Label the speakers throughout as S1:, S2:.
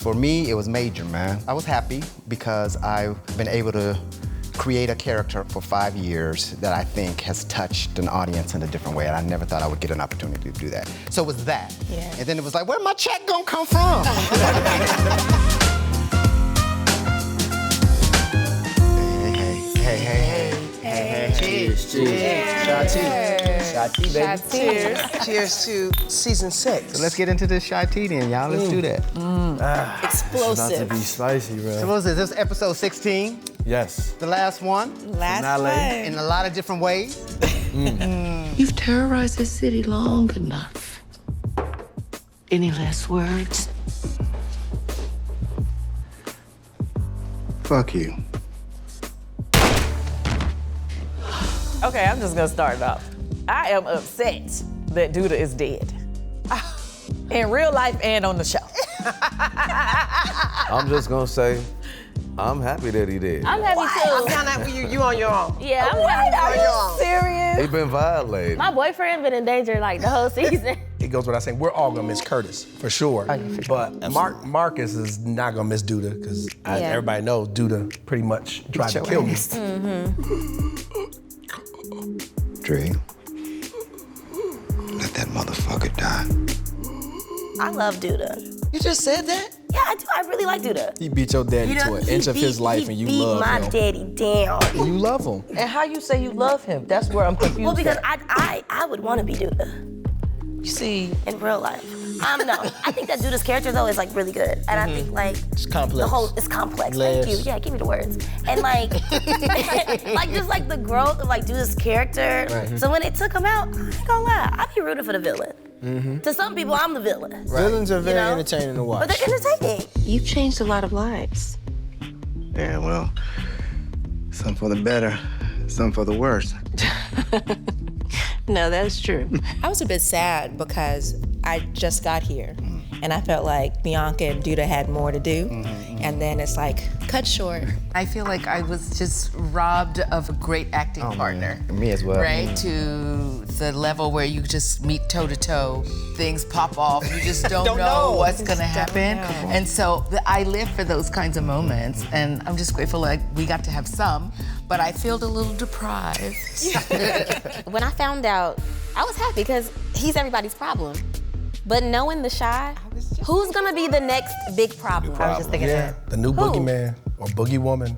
S1: For me, it was major, man. I was happy because I've been able to create a character for 5 years that I think has touched an audience in a different way, and I never thought I would get an opportunity to do that. So it was that.
S2: Yeah.
S1: And then it was like, where my check gonna come from? Hey.
S3: Cheers. Shot tea, baby.
S2: Cheers.
S3: Cheers to season 6.
S1: So let's get into this shy tea then, y'all. Let's do that.
S2: Explosive.
S4: It's about to be spicy, bro.
S1: So what was this? This was episode 16,
S4: Yes.
S1: the last one,
S2: Last
S4: Finale.
S2: one.
S1: in a lot of different ways.
S5: You've terrorized this city long enough. Any last words?
S1: Fuck you.
S6: Okay, I'm just gonna start it off. I am upset that Douda is dead. In real life and on the show.
S4: I'm just gonna say, I'm happy that he did.
S6: I'm happy
S3: I'm
S6: too.
S3: down that with you on your own.
S6: Yeah, I'm happy. Are you serious?
S4: He been violated.
S2: My boyfriend been in danger like the whole season.
S7: It goes without saying, we're all gonna miss Curtis, for sure. But Marcus is not gonna miss Douda, because everybody knows Douda pretty much tried to kill me.
S1: Dre, let that motherfucker die.
S2: I love Douda.
S3: You just said that?
S2: Yeah, I do. I really like Douda.
S8: He beat your daddy to an inch of his life and you love
S2: He beat my
S8: him.
S2: daddy down.
S8: You love him.
S6: And how you say you love him? That's where I'm confused.
S2: Well, because
S6: at.
S2: I would want to be Douda
S6: You see,
S2: in real life. No, I think that Douda's character though is like really good, and I think like
S8: It's complex.
S2: the whole it's complex.
S8: Layers.
S2: Thank you. Yeah, give me the words. And like, like just like the growth of like Douda's character. So when they took him out, I ain't gonna lie, I'd be rooting for the villain. To some people, I'm the villain.
S8: Villains are very
S2: know?
S8: entertaining to watch.
S2: But they're entertaining.
S5: You've changed a lot of lives.
S1: Yeah, well, some for the better, some for the worse.
S5: No, that's true.
S9: I was a bit sad because I just got here and I felt like Bianca and Douda had more to do. And then it's like, cut short.
S10: I feel like I was just robbed of a great acting partner.
S1: Me as well.
S10: Right? To the level where you just meet toe to toe, things pop off, you just don't know what's gonna happen. And so I live for those kinds of moments, and I'm just grateful like we got to have some, but I feel a little deprived.
S2: When I found out, I was happy because he's everybody's problem. But knowing the Shy, who's gonna be the next big problem? I was just thinking that.
S7: The new boogeyman or boogie woman.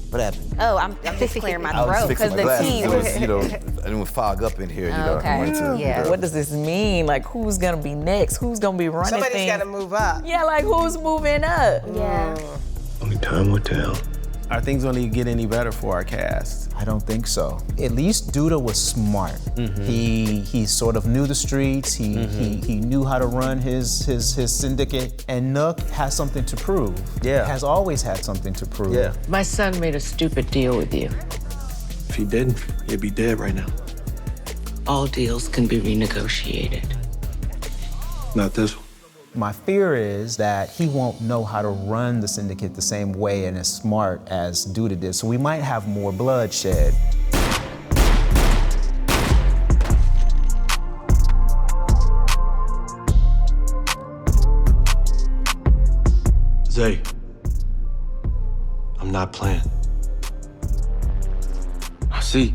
S8: What happened?
S2: Oh, I'm just clearing my throat because the tea
S4: It
S2: was.
S4: was, I didn't fog up in here,
S2: Okay.
S6: yeah, what does this mean? Like, who's gonna be next? Who's gonna be running
S3: Somebody's
S6: things?
S3: gotta move up.
S6: Yeah, like who's moving up?
S2: Yeah.
S1: Only time will tell.
S8: Are things gonna get any better for our cast? I don't think so. At least Douda was smart. He sort of knew the streets. He knew how to run his syndicate. And Nook has something to prove.
S4: Yeah.
S8: Has always had something to prove.
S4: Yeah.
S5: My son made a stupid deal with you.
S11: If he didn't, he'd be dead right now.
S5: All deals can be renegotiated.
S11: Not this one.
S8: My fear is that he won't know how to run the syndicate the same way and as smart as Douda did. So we might have more bloodshed.
S11: Zay, I'm not playing. I see.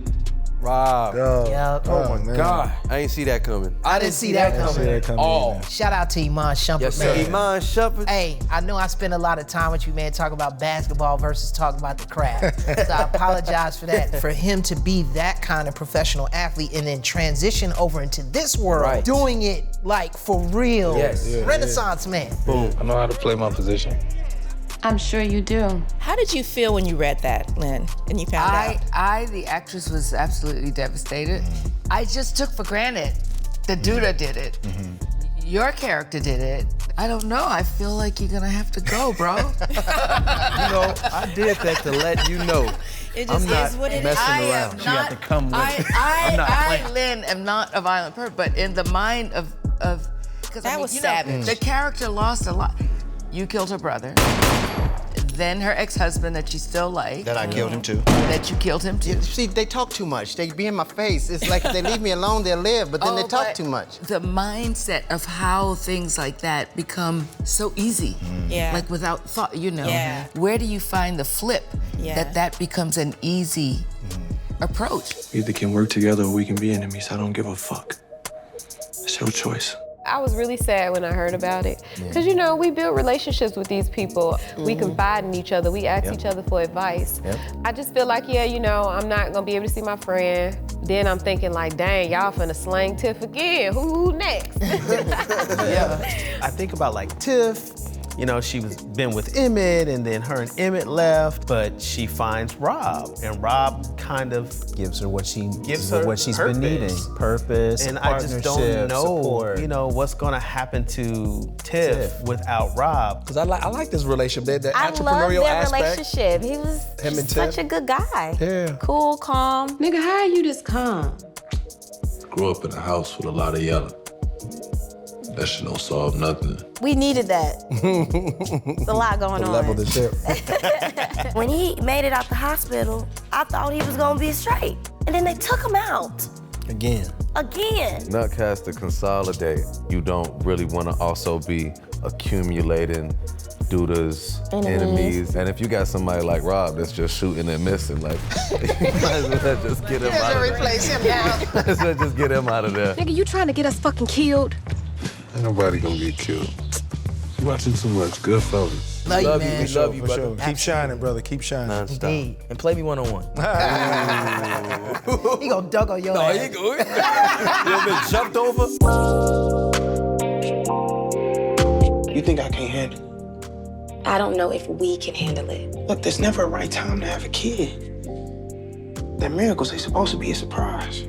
S4: Rob.
S7: Oh my God.
S4: I ain't see that coming.
S3: I didn't see that coming.
S7: All.
S3: Shout out to Iman Shumpert,
S4: Yes, sir.
S3: man.
S4: Iman Shumpert.
S3: Hey, I know I spent a lot of time with you, man, talking about basketball versus talking about the craft. So I apologize for that. For him to be that kind of professional athlete and then transition over into this world, doing it like for real.
S4: Yes. Yeah,
S3: Renaissance man.
S11: Boom. I know how to play my position.
S5: I'm sure you do.
S9: How did you feel when you read that, Lynn, and you found out?
S10: The actress, was absolutely devastated. I just took for granted that Douda did it. Your character did it. I don't know. I feel like you're gonna have to go, bro.
S4: You know, I did that to let you know.
S9: It just
S4: I'm not
S9: is what it is.
S4: messing around.
S8: She had to come with it.
S10: I, Lynn, am not a violent person, but in the mind of because
S9: That was savage.
S10: The character lost a lot. You killed her brother. then her ex-husband that you still like.
S1: That I killed him too.
S10: That you killed him too.
S1: See, they talk too much. They be in my face. It's like if they leave me alone, they'll live, but then they talk too much.
S10: The mindset of how things like that become so easy.
S9: Yeah.
S10: Like without thought, you know.
S9: Yeah.
S10: Where do you find the flip
S9: Yeah.
S10: that becomes an easy approach?
S11: We either can work together or we can be enemies. I don't give a fuck. It's your choice.
S12: I was really sad when I heard about it. Because, you know, we build relationships with these people. We confide in each other. We ask each other for advice. I just feel like, yeah, you know, I'm not going to be able to see my friend. Then I'm thinking like, dang, y'all finna slang Tiff again. Who next?
S13: I think about like Tiff. You know, she was been with Emmett, and then her and Emmett left, but she finds Rob, and Rob kind of
S8: gives her what she's
S13: purpose.
S8: been needing. Purpose,
S13: and I just don't know,
S8: support.
S13: you know, what's gonna happen to Tiff without Rob.
S7: Because I like this relationship, the
S2: I love
S7: entrepreneurial
S2: their
S7: aspect.
S2: relationship. He was
S7: Him and
S2: such
S7: Tiff.
S2: a good guy.
S7: Yeah.
S2: Cool, calm.
S14: Nigga, how are you this calm?
S11: Grew up in a house with a lot of yelling. That shit don't solve nothing.
S2: We needed that. It's a lot going on.
S7: Level the ship.
S2: When he made it out the hospital, I thought he was gonna be straight. And then they took him out.
S7: Again.
S15: Nuck has to consolidate. You don't really want to also be accumulating Douda's enemies. And if you got somebody like Rob that's just shooting and missing, like, you might as well just get him out of there.
S3: Replace him now.
S15: Might as well just get him out of there.
S14: Nigga, you trying to get us fucking killed?
S11: Ain't nobody gonna get killed. You watching too much Goodfellas.
S3: Love you, man.
S4: We love you, brother. Keep shining, brother. Keep shining.
S3: Indeed.
S4: And play me one-on-one.
S3: He gonna dug on your ass.
S4: He good. You ever been jumped over?
S16: You think I can't handle it?
S17: I don't know if we can handle it.
S16: Look, there's never a right time to have a kid. They're miracles. They're supposed to be a surprise.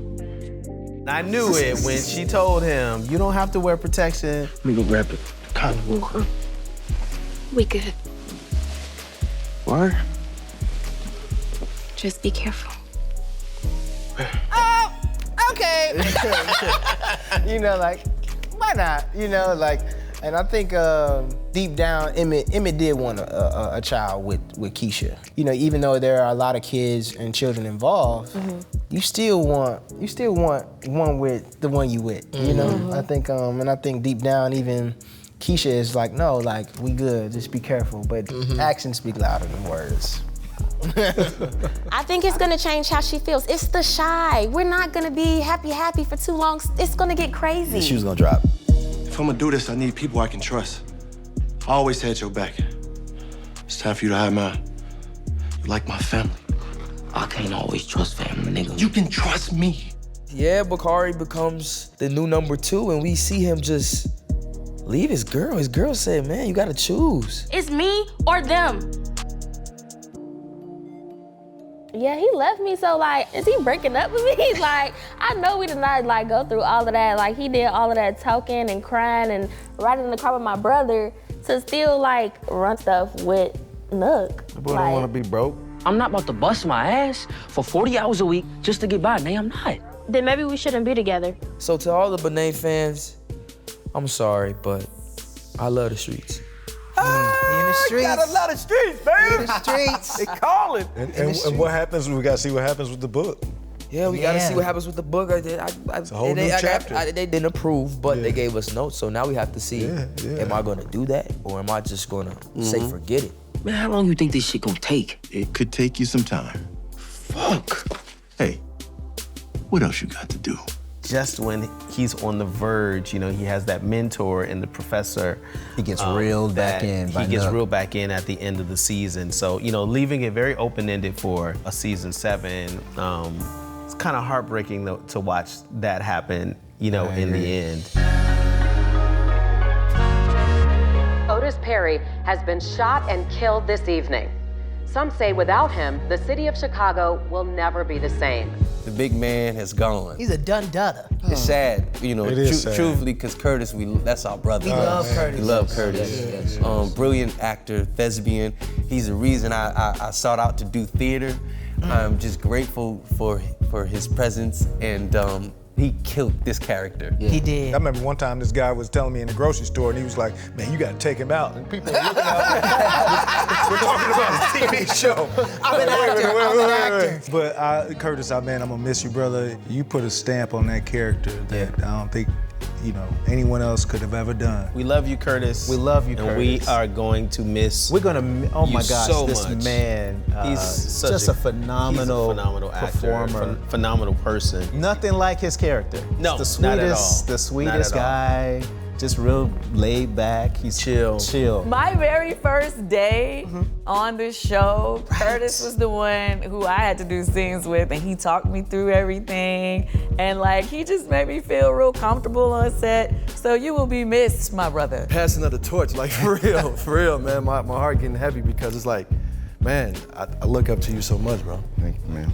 S13: I knew it when she told him, you don't have to wear protection.
S16: Let me go grab the condom real quick.
S17: We good.
S16: What?
S17: Just be careful.
S3: Oh, okay.
S18: You know, like, why not? You know, like, and I think deep down, Emmett did want a child with Kiesha. You know, even though there are a lot of kids and children involved, you still want one with the one you with. You know, I think, and I think deep down, even Kiesha is like, no, like, we good, just be careful. But actions speak louder than words.
S2: I think it's gonna change how she feels. It's the shy. We're not gonna be happy for too long. It's gonna get crazy.
S1: The shoe's gonna drop.
S11: If I'm gonna do this, I need people I can trust. I always had your back. It's time for you to have mine. You like my family.
S16: I can't always trust family, nigga.
S11: You can trust me.
S4: Yeah, Bakari becomes the new number 2, and we see him just leave his girl. His girl said, man, you gotta choose.
S2: It's me or them. Yeah, he left me, so like, is he breaking up with me? Like, I know we did not like go through all of that. Like, he did all of that talking and crying and riding in the car with my brother to still like run stuff with Nook.
S15: The boy don't want to be broke.
S16: I'm not about to bust my ass for 40 hours a week just to get by. Nay, I'm not.
S2: Then maybe we shouldn't be together.
S4: So to all the Benet fans, I'm sorry, but I love the streets.
S3: In the streets.
S4: Got a lot of streets, man.
S3: In the streets.
S4: They calling.
S19: And what happens? We gotta see what happens with the book.
S4: Yeah, we gotta see what happens with the book.
S19: It's a whole new chapter.
S4: They didn't approve, but they gave us notes, so now we have to see, am I gonna do that, or am I just gonna say forget it?
S16: Man, how long you think this shit gonna take?
S11: It could take you some time.
S16: Fuck.
S11: Hey, what else you got to do?
S13: Just when he's on the verge, you know, he has that mentor in the professor.
S8: He gets reeled back in.
S13: He gets reeled back in at the end of the season. So, you know, leaving it very open-ended for a season 7. It's kind of heartbreaking though, to watch that happen, you know, in the end.
S20: Otis Perry has been shot and killed this evening. Some say without him, the city of Chicago will never be the same.
S21: The big man has gone.
S3: He's a done Douda.
S21: It's sad, you know,
S19: It is sad.
S21: truthfully, because Curtis, that's our brother.
S3: We love Curtis.
S21: We love Curtis. Brilliant actor, thespian. He's the reason I sought out to do theater. I'm just grateful for his presence, and he killed this character.
S3: He did.
S19: I remember one time this guy was telling me in the grocery store, and he was like, "Man, you gotta take him out." And people were looking at me. We're talking about a TV show.
S3: I'm an actor.
S19: But Curtis, man, I'm gonna miss you, brother. You put a stamp on that character that I don't think, anyone else could have ever done.
S13: We love you, Curtis.
S8: We love you,
S13: and
S8: Curtis.
S13: we are going to miss.
S8: We're gonna. Oh my gosh,
S13: so
S8: this
S13: much.
S8: man.
S13: He's
S8: just a phenomenal
S13: actor,
S8: performer,
S13: phenomenal person.
S8: Nothing like his character.
S13: No,
S8: He's
S13: not at all.
S8: The sweetest guy. Just real laid back. He's chill.
S6: My very first day on the show, Curtis was the one who I had to do scenes with, and he talked me through everything. And he just made me feel real comfortable on set. So you will be missed, my brother.
S22: Passing of the torch, for real, man. My heart getting heavy because it's man, I look up to you so much, bro.
S1: Thank you, man.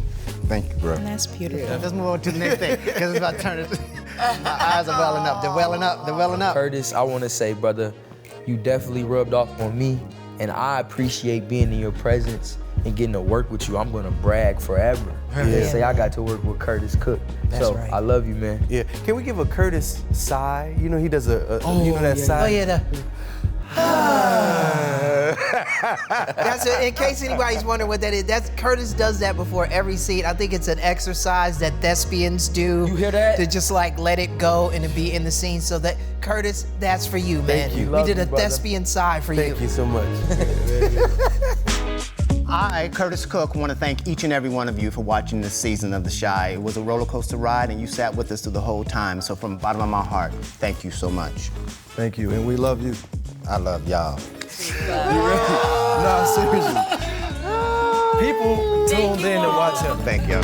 S1: Thank you, bro.
S9: That's beautiful.
S1: Yeah. Let's move on to the next thing, because it's about to turn it. My eyes are welling up. They're welling up. They're welling up.
S4: Curtis, I want to say, brother, you definitely rubbed off on me, and I appreciate being in your presence and getting to work with you. I'm gonna brag forever. And say I got to work with Curtis Cook.
S3: That's right.
S4: I love you, man.
S22: Yeah. Can we give a Curtis sigh? He does that sigh.
S3: Oh yeah. That's in case anybody's wondering what that is. That's Curtis does that before every scene. I think it's an exercise that thespians do.
S4: You hear that?
S3: To just let it go and to be in the scene. So that Curtis, that's for you, man.
S22: Thank you.
S3: We did a
S22: Love you, brother.
S3: thespian sigh for you.
S22: Thank you so much.
S1: I, Curtis Cook, want to thank each and every one of you for watching this season of The Chi. It was a roller coaster ride, and you sat with us through the whole time. So from the bottom of my heart, thank you so much.
S22: Thank you, and we love you.
S1: I love y'all.
S22: No, seriously. People tuned in to watch him.
S1: Thank you.